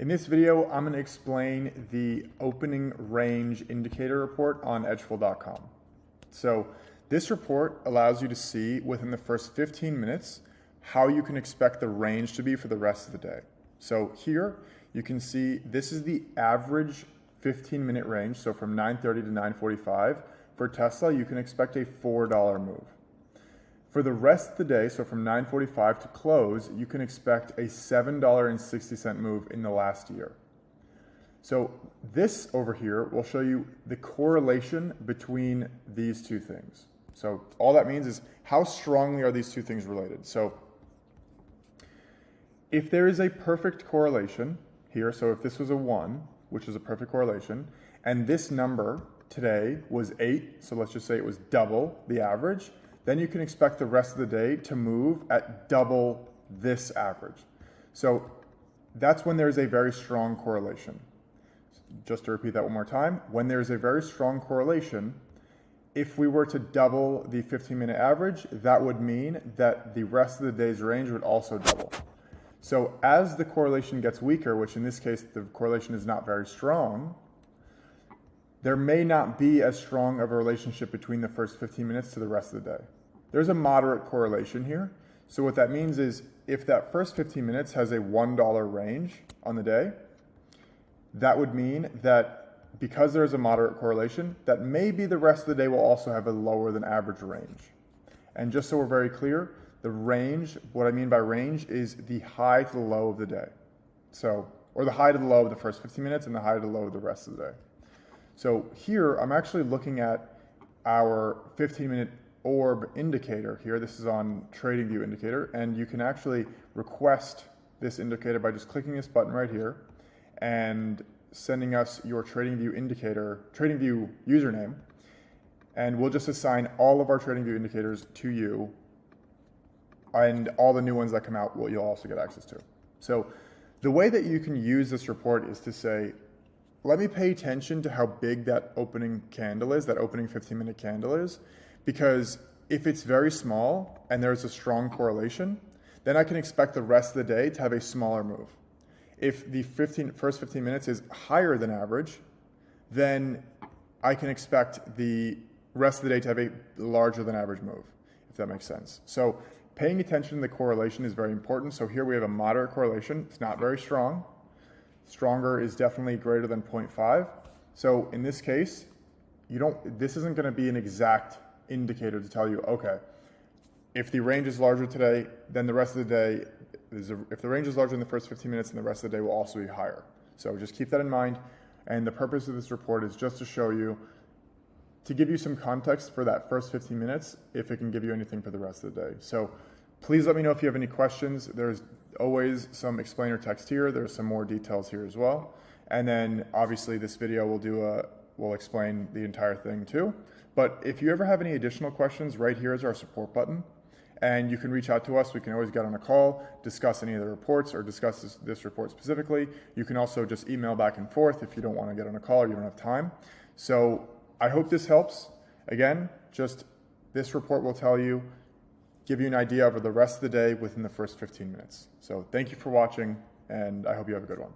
In this video, I'm going to explain the opening range indicator report on edgeful.com. So this report allows you to see within the first 15 minutes how you can expect the range to be for the rest of the day. So here you can see this is the average 15-minute range. So from 9:30 to 9:45 for Tesla, you can expect a $4 move. For the rest of the day, so from 9:45 to close, you can expect a $7.60 move in the last year. So this over here will show you the correlation between these two things. So all that means is how strongly are these two things related? So if there is a perfect correlation here, so if this was a 1, which is a perfect correlation, and this number today was 8, so let's just say it was double the average, then you can expect the rest of the day to move at double this average. So that's when there's a very strong correlation. Just to repeat that one more time, when there's a very strong correlation, if we were to double the 15-minute average, that would mean that the rest of the day's range would also double. So as the correlation gets weaker, which in this case the correlation is not very strong, there may not be as strong of a relationship between the first 15 minutes to the rest of the day. There's a moderate correlation here. So what that means is if that first 15 minutes has a $1 range on the day, that would mean that because there's a moderate correlation, that maybe the rest of the day will also have a lower than average range. And just so we're very clear, the range, what I mean by range is the high to the low of the day. So, or the high to the low of the first 15 minutes and the high to the low of the rest of the day. So here, I'm actually looking at our 15-minute orb indicator here. This is on TradingView indicator, and you can actually request this indicator by just clicking this button right here and sending us your TradingView indicator, TradingView username, and we'll just assign all of our TradingView indicators to you, and all the new ones that come out, you'll also get access to. So the way that you can use this report is to say, let me pay attention to how big that opening candle is, that opening 15-minute candle is, because if it's very small and there's a strong correlation, then I can expect the rest of the day to have a smaller move. If the first 15 minutes is higher than average, then I can expect the rest of the day to have a larger than average move, if that makes sense. So paying attention to the correlation is very important. So here we have a moderate correlation. It's not very strong. Stronger is definitely greater than 0.5. So in this case, this isn't going to be an exact indicator to tell you, okay, if the range is larger today, then the rest of the day, if the range is larger in the first 15 minutes, then the rest of the day will also be higher. So just keep that in mind. And the purpose of this report is just to show you, to give you some context for that first 15 minutes, if it can give you anything for the rest of the day. So please let me know if you have any questions. There's always some explainer text here. There's some more details here as well. And then obviously this video will explain the entire thing too. But if you ever have any additional questions, right here is our support button. And you can reach out to us. We can always get on a call, discuss any of the reports, or discuss this report specifically. You can also just email back and forth if you don't want to get on a call or you don't have time. So I hope this helps. Again, just this report will give you an idea over the rest of the day within the first 15 minutes. So thank you for watching, and I hope you have a good one.